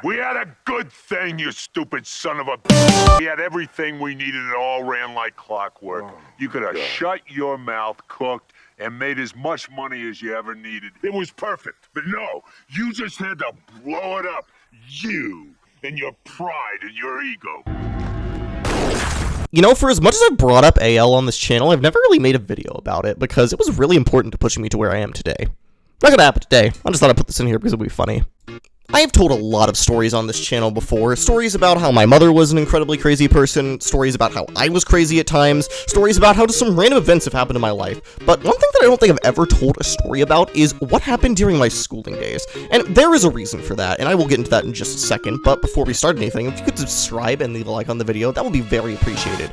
We had a good thing, you stupid son of a... We had everything we needed. It all ran like clockwork. You could have shut your mouth, cooked, and made as much money as you ever needed. It was perfect. But no, you just had to blow it up. You and your pride and your ego. You know, for as much as I've brought up AL on this channel, I've never really made a video about it because it was really important to pushing me to where I am today. Not gonna happen today. I just thought I'd put this in here because it'll be funny. I have told a lot of stories on this channel before. Stories about how my mother was an incredibly crazy person, stories about how I was crazy at times, stories about how just some random events have happened in my life. But one thing that I don't think I've ever told a story about is what happened during my schooling days. And there is a reason for that, and I will get into that in just a second. But before we start anything, if you could subscribe and leave a like on the video, that would be very appreciated.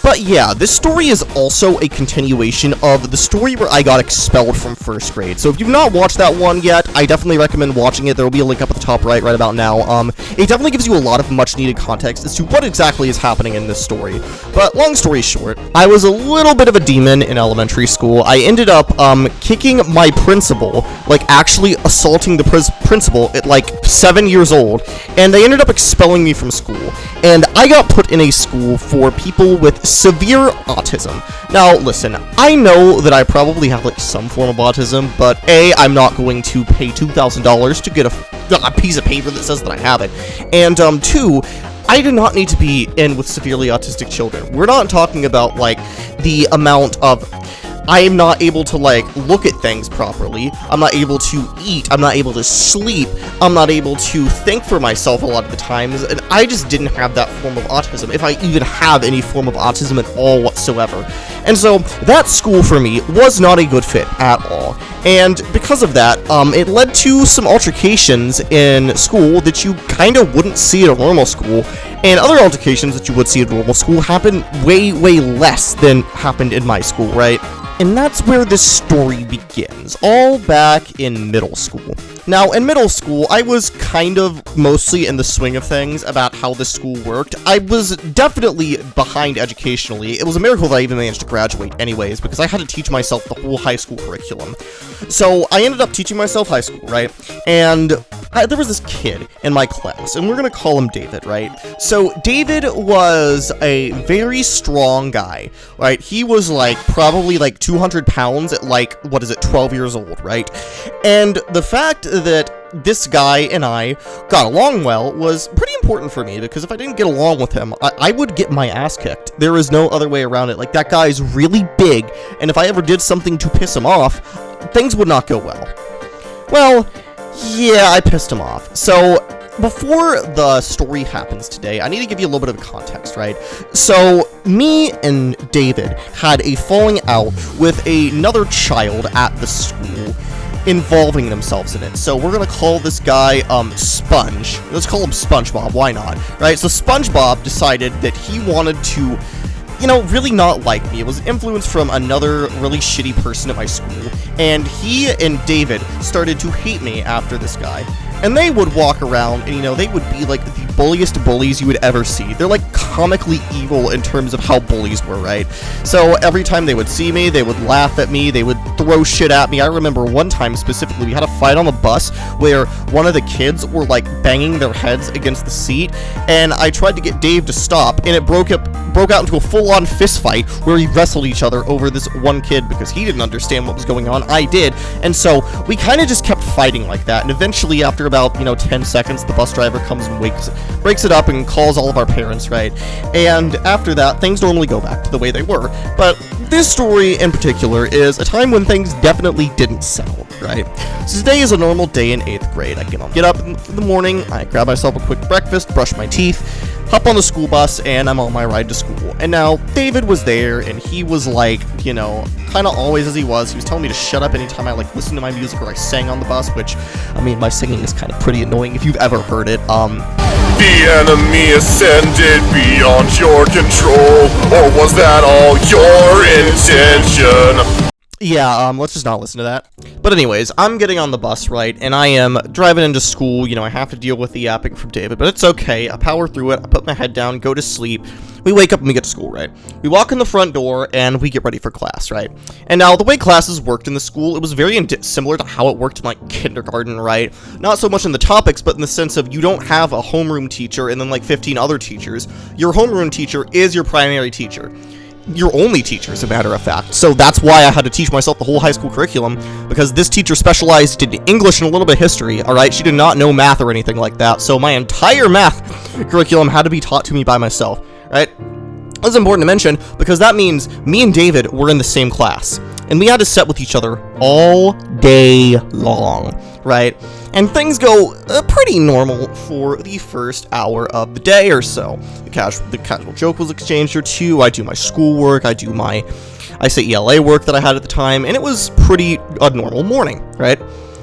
But yeah, this story is also a continuation of the story where I got expelled from first grade. So if you've not watched that one yet, I definitely recommend watching it. There will be a link up at the top right about now. It definitely gives you a lot of much needed context as to what exactly is happening in this story. But long story short, I was a little bit of a demon in elementary school. I ended up kicking my principal, like actually assaulting the principal at like 7 years old, and they ended up expelling me from school. And I got put in a school for people with severe autism. Now, listen, I know that I probably have, like, some form of autism, but A, I'm not going to pay $2,000 to get a piece of paper that says that I have it, and, 2, I do not need to be in with severely autistic children. We're not talking about, like, the amount of... I am not able to, like, look at things properly. I'm not able to eat. I'm not able to sleep. I'm not able to think for myself a lot of the times, and I just didn't have that form of autism, if I even have any form of autism at all whatsoever. And so, that school for me was not a good fit at all. And because of that, it led to some altercations in school that you kind of wouldn't see at a normal school, and other altercations that you would see at a normal school happen way less than happened in my school, right? And that's where this story begins, all back in middle school. Now, in middle school, I was kind of mostly in the swing of things about how the school worked. I was definitely behind educationally. It was a miracle that I even managed to graduate anyways, because I had to teach myself the whole high school curriculum. So, I ended up teaching myself high school, right? And there was this kid in my class, and we're gonna call him David, right? So, David was a very strong guy, right? He was, like, probably, like, 200 pounds at, like, 12 years old, right? And the fact that this guy and I got along well was pretty important for me, because if I didn't get along with him, I would get my ass kicked. There is no other way around it. Like, that guy's really big, and if I ever did something to piss him off, things would not go well. Well, yeah, I pissed him off. So, before the story happens today, I need to give you a little bit of context, right? So, me and David had a falling out with another child at the school involving themselves in it. So we're gonna call this guy, Sponge. Let's call him SpongeBob, why not? Right, so SpongeBob decided that he wanted to, you know, really not like me. It was influenced from another really shitty person at my school, and he and David started to hate me after this guy. And they would walk around, and, you know, they would be, like, the bulliest bullies you would ever see. They're, like, comically evil in terms of how bullies were, right? So, every time they would see me, they would laugh at me, they would throw shit at me. I remember one time specifically, we had a fight on the bus where one of the kids were, like, banging their heads against the seat, and I tried to get Dave to stop, and it broke out into a full-on fist fight where we wrestled each other over this one kid because he didn't understand what was going on. I did, and so we kind of just kept fighting like that, and eventually, after about, you know, 10 seconds, the bus driver comes and breaks it up and calls all of our parents, right? And after that, things normally go back to the way they were. But this story in particular is a time when things definitely didn't settle, right? So today is a normal day in 8th grade. I get up in the morning, I grab myself a quick breakfast, brush my teeth, hop on the school bus, and I'm on my ride to school. And now, David was there, and he was like, you know, kind of always as he was telling me to shut up anytime I, like, listened to my music or I sang on the bus, which, I mean, my singing is kind of pretty annoying if you've ever heard it. The enemy ascended beyond your control, or was that all your intention? Yeah, let's just not listen to that. But anyways, I'm getting on the bus, right, and I am driving into school. You know, I have to deal with the yapping from David, but it's okay. I power through it, I put my head down, go to sleep. We wake up and we get to school, right? We walk in the front door and we get ready for class, right? And now, the way classes worked in the school, it was very similar to how it worked in, like, kindergarten, right? Not so much in the topics, but in the sense of you don't have a homeroom teacher and then, like, 15 other teachers. Your homeroom teacher is your primary teacher. Your only teacher, as a matter of fact. So that's why I had to teach myself the whole high school curriculum, because this teacher specialized in English and a little bit of history, alright? She did not know math or anything like that, so my entire math curriculum had to be taught to me by myself, right? That's important to mention, because that means me and David were in the same class, and we had to sit with each other all day long, right? And things go pretty normal for the first hour of the day or so. The casual joke was exchanged or two. I do my schoolwork. I say ELA work that I had at the time, and it was pretty a normal morning, right?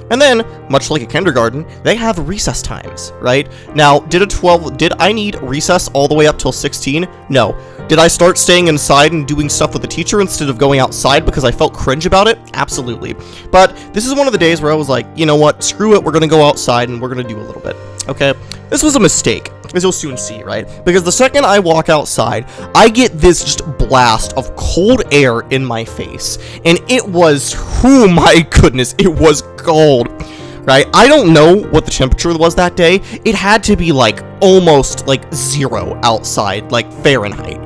And then, much like a kindergarten, they have recess times, right? Now, did I need recess all the way up till 16? No. Did I start staying inside and doing stuff with the teacher instead of going outside because I felt cringe about it? Absolutely. But this is one of the days where I was like, you know what, screw it, we're gonna go outside and we're gonna do a little bit, okay? This was a mistake, as you'll soon see, right? Because the second I walk outside, I get this just blast of cold air in my face. And it was, oh my goodness, it was cold, right? I don't know what the temperature was that day. It had to be like almost like 0 outside, like Fahrenheit.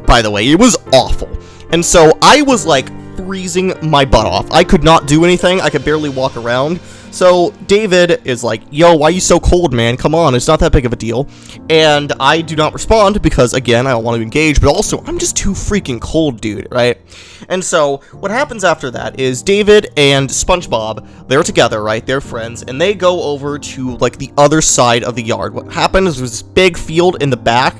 By the way, it was awful. And so I was like freezing my butt off. I could not do anything. I could barely walk around. So David is like, yo, why are you so cold, man? Come on, it's not that big of a deal. And I do not respond because, again, I don't want to engage, but also, I'm just too freaking cold, dude, right? And so what happens after that is David and SpongeBob, they're together, right? They're friends, and they go over to, like, the other side of the yard. What happened is there was this big field in the back,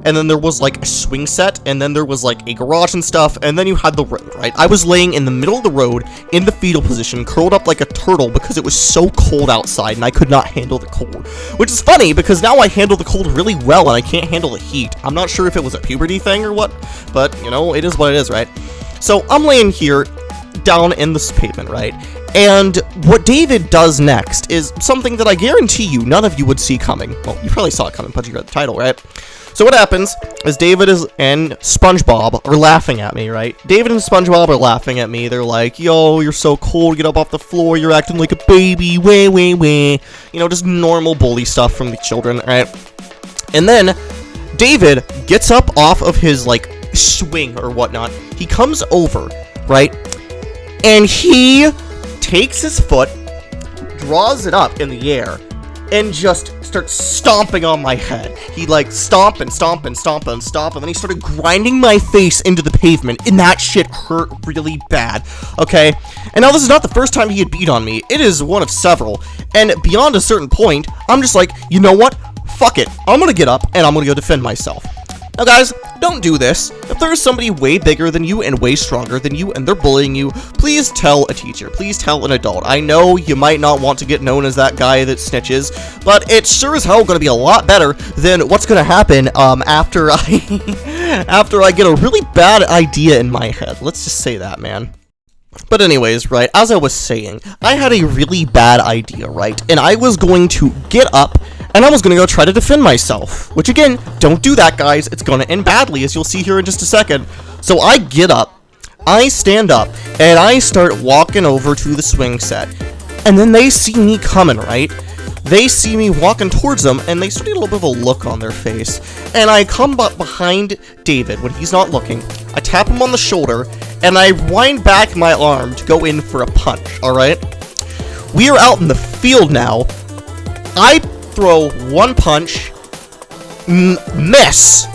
and then there was, like, a swing set, and then there was, like, a garage and stuff, and then you had the road, right? I was laying in the middle of the road, in the fetal position, curled up like a turtle, because it was so cold outside, and I could not handle the cold. Which is funny, because now I handle the cold really well, and I can't handle the heat. I'm not sure if it was a puberty thing or what, but, you know, it is what it is, right? So, I'm laying here, down in this pavement, right? And what David does next is something that I guarantee you none of you would see coming. Well, you probably saw it coming, but you read the title, right? So what happens is David and SpongeBob are laughing at me, right? David and SpongeBob are laughing at me. They're like, yo, you're so cold, get up off the floor, you're acting like a baby, wah, wah, wah. You know, just normal bully stuff from the children, right? And then David gets up off of his, like, swing or whatnot. He comes over, right? And he takes his foot, draws it up in the air, and just starts stomping on my head. He, like, stomp and stomp and stomp and stomp, and then he started grinding my face into the pavement, and that shit hurt really bad, okay? And now this is not the first time he had beat on me. It is one of several, and beyond a certain point, I'm just like, you know what? Fuck it. I'm gonna get up, and I'm gonna go defend myself. Now, guys, don't do this. If there is somebody way bigger than you and way stronger than you and they're bullying you, please tell a teacher. Please tell an adult. I know you might not want to get known as that guy that snitches, but it's sure as hell going to be a lot better than what's going to happen after I get a really bad idea in my head. Let's just say that, man. But anyways, right, as I was saying, I had a really bad idea, right? And I was going to get up, and I was going to go try to defend myself. Which, again, don't do that, guys. It's going to end badly, as you'll see here in just a second. So I get up, I stand up, and I start walking over to the swing set. And then they see me coming, right? They see me walking towards them, and they start to get a little bit of a look on their face. And I come up behind David when he's not looking. I tap him on the shoulder, and I wind back my arm to go in for a punch, alright? We are out in the field now. I throw one punch, miss,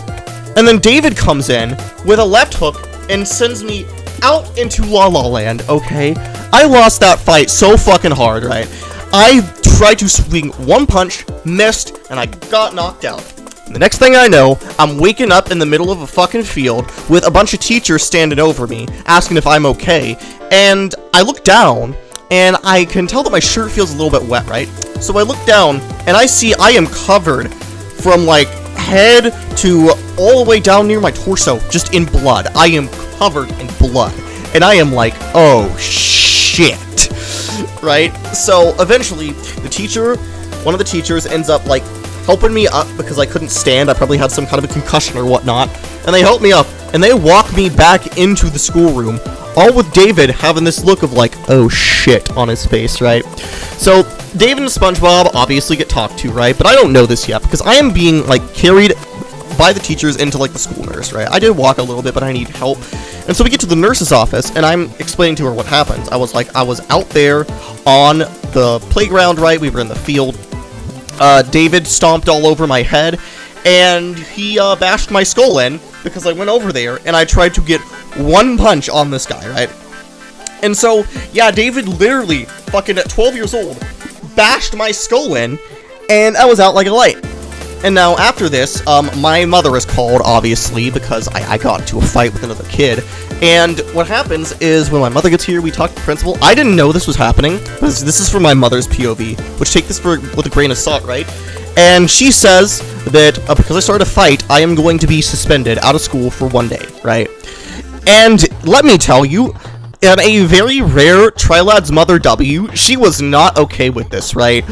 and then David comes in with a left hook and sends me out into La La Land, okay? I lost that fight so fucking hard, right? I tried to swing one punch, missed, and I got knocked out. The next thing I know, I'm waking up in the middle of a fucking field with a bunch of teachers standing over me, asking if I'm okay, and I look down, and I can tell that my shirt feels a little bit wet, right? So I look down, and I see I am covered from, like, head to all the way down near my torso, just in blood. I am covered in blood. and I am like, oh shit, right? So eventually, one of the teachers ends up like helping me up because I couldn't stand. I probably had some kind of a concussion or whatnot, and they help me up, and they walk me back into the schoolroom, all with David having this look of like, oh shit on his face, right? So David and SpongeBob obviously get talked to, right? But I don't know this yet because I am being like carried by the teachers into like the school nurse, right? I did walk a little bit, but I need help. And so we get to the nurse's office, and I'm explaining to her what happens. I was like, I was out there on the playground, right? We were in the field. David stomped all over my head, and he bashed my skull in because I went over there and I tried to get one punch on this guy, right? And so, yeah, David literally, fucking at 12 years old, bashed my skull in, and I was out like a light. And now, after this, my mother is called, obviously, because I got into a fight with another kid. And what happens is, when my mother gets here, we talk to the principal. I didn't know this was happening, because this is from my mother's POV, which take this with a grain of salt, right? And she says that, because I started a fight, I am going to be suspended out of school for 1 day, right? And let me tell you, in a very rare Trilad's Mother W, she was not okay with this, right?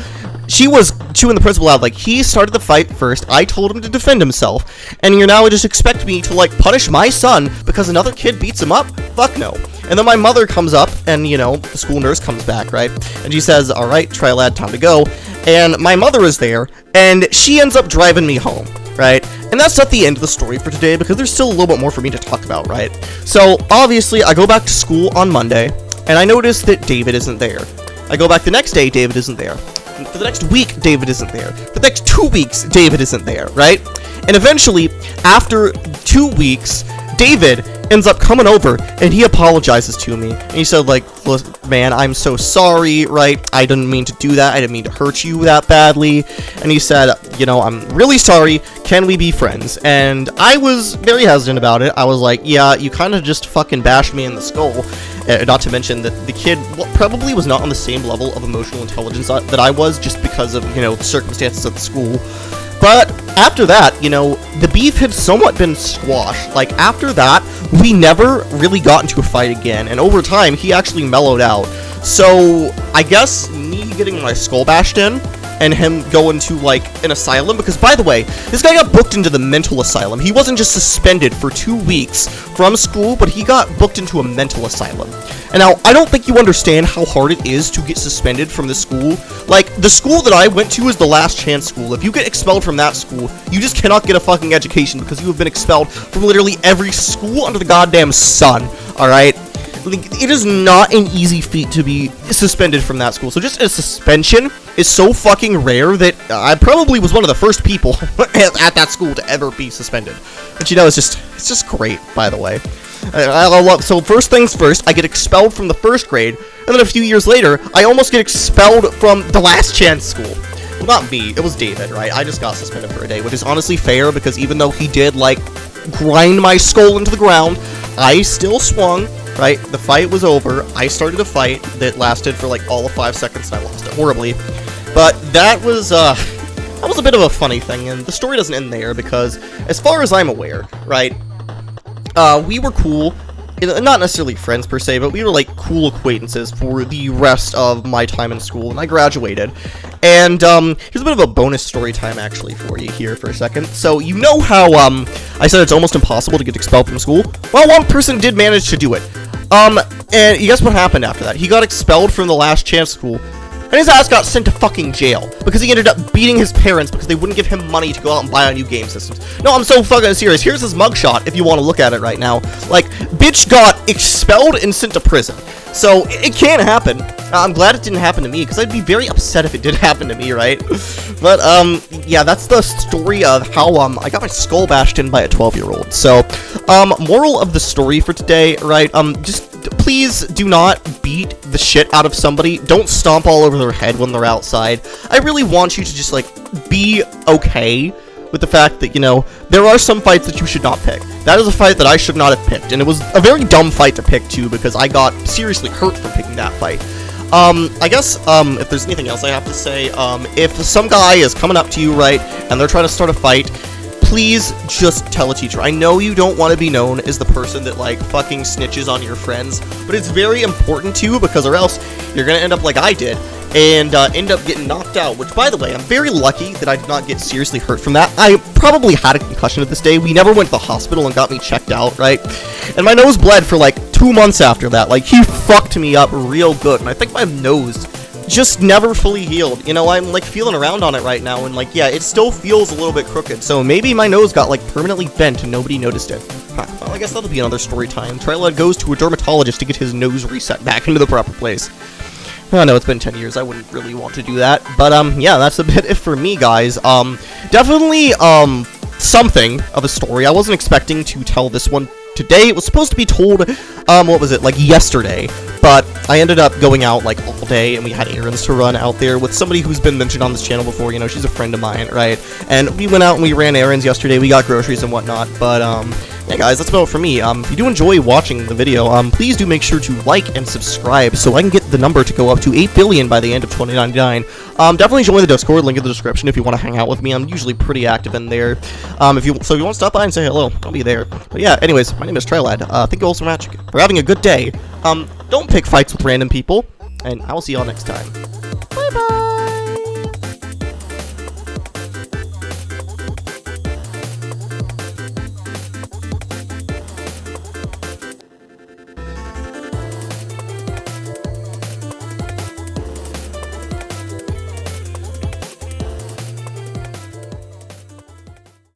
She was chewing the principal out, like, he started the fight first, I told him to defend himself, and you're now just expect me to, like, punish my son because another kid beats him up? Fuck no. And then my mother comes up, and, you know, the school nurse comes back, right? And she says, alright, Trilad, time to go. And my mother is there, and she ends up driving me home, right? And that's not the end of the story for today, because there's still a little bit more for me to talk about, right? So, obviously, I go back to school on Monday, and I notice that David isn't there. I go back the next day, David isn't there. For the next week, David isn't there. For the next 2 weeks, David isn't there, right? And eventually, after 2 weeks, David ends up coming over, and he apologizes to me. And he said, like, look, man, I'm so sorry, right? I didn't mean to do that. I didn't mean to hurt you that badly. And he said, you know, I'm really sorry. Can we be friends? And I was very hesitant about it. I was like, yeah, you kind of just fucking bashed me in the skull. Not to mention that the kid probably was not on the same level of emotional intelligence that I was, just because of, you know, the circumstances at the school. But after that, you know, the beef had somewhat been squashed. Like, after that, we never really got into a fight again, and over time, he actually mellowed out. So, I guess me getting my skull bashed in, and him going to, like, an asylum, because, by the way, this guy got booked into the mental asylum. He wasn't just suspended for 2 weeks from school, but he got booked into a mental asylum. And now, I don't think you understand how hard it is to get suspended from the school. Like, the school that I went to is the Last Chance School. If you get expelled from that school, you just cannot get a fucking education, because you have been expelled from literally every school under the goddamn sun, alright? Like, it is not an easy feat to be suspended from that school. So just a suspension is so fucking rare that I probably was one of the first people at that school to ever be suspended. But you know, it's just great, by the way. I love, so first things first, I get expelled from the first grade, and then a few years later, I almost get expelled from the Last Chance School. Well, not me, it was David, right? I just got suspended for a day, which is honestly fair, because even though he did, like, grind my skull into the ground, I still swung, right? The fight was over. I started a fight that lasted for, like, all of 5 seconds, and I lost it horribly. But that was a bit of a funny thing, and the story doesn't end there, because as far as I'm aware, right, we were cool. Not necessarily friends per se, but we were like cool acquaintances for the rest of my time in school, and I graduated. And here's a bit of a bonus story time actually for you here for a second. So you know how I said it's almost impossible to get expelled from school? Well, one person did manage to do it. And you guess what happened after that? He got expelled from the Last Chance School, and his ass got sent to fucking jail because he ended up beating his parents because they wouldn't give him money to go out and buy new game systems. No, I'm so fucking serious. Here's his mugshot if you want to look at it right now. Like, bitch got expelled and sent to prison. So, it can happen. I'm glad it didn't happen to me, because I'd be very upset if it did happen to me, right? But, yeah, that's the story of how, I got my skull bashed in by a 12-year-old. So, moral of the story for today, right, just please do not beat the shit out of somebody. Don't stomp all over their head when they're outside. I really want you to just, like, be okay with the fact that, you know, there are some fights that you should not pick. That is a fight that I should not have picked, and it was a very dumb fight to pick, too, because I got seriously hurt from picking that fight. I guess, if there's anything else I have to say, if some guy is coming up to you, right, and they're trying to start a fight, please just tell a teacher. I know you don't want to be known as the person that, like, fucking snitches on your friends, but it's very important to you, because or else you're gonna end up like I did, and end up getting knocked out, which, by the way, I'm very lucky that I did not get seriously hurt from that. I probably had a concussion at this day. We never went to the hospital and got me checked out, right? And my nose bled for, like, 2 months after that. Like, he fucked me up real good, and I think my nose just never fully healed. You know, I'm, like, feeling around on it right now, and, like, yeah, it still feels a little bit crooked, so maybe my nose got, like, permanently bent and nobody noticed it. Huh. Well, I guess that'll be another story time. Trilad goes to a dermatologist to get his nose reset back into the proper place. I know it's been 10 years, I wouldn't really want to do that, but, yeah, that's a bit it for me, guys. Definitely, something of a story. I wasn't expecting to tell this one today. It was supposed to be told, what was it, like, yesterday, but I ended up going out, like, all day, and we had errands to run out there with somebody who's been mentioned on this channel before. You know, she's a friend of mine, right? And we went out and we ran errands yesterday, we got groceries and whatnot, but, yeah, guys, that's about it for me. If you do enjoy watching the video, please do make sure to like and subscribe so I can get the number to go up to 8 billion by the end of 2099. Definitely join the Discord, link in the description if you want to hang out with me. I'm usually pretty active in there. If you want to stop by and say hello, I'll be there. But yeah, anyways, my name is Trilad. Thank you all so much for having a good day. Don't pick fights with random people, and I will see y'all next time. Bye-bye!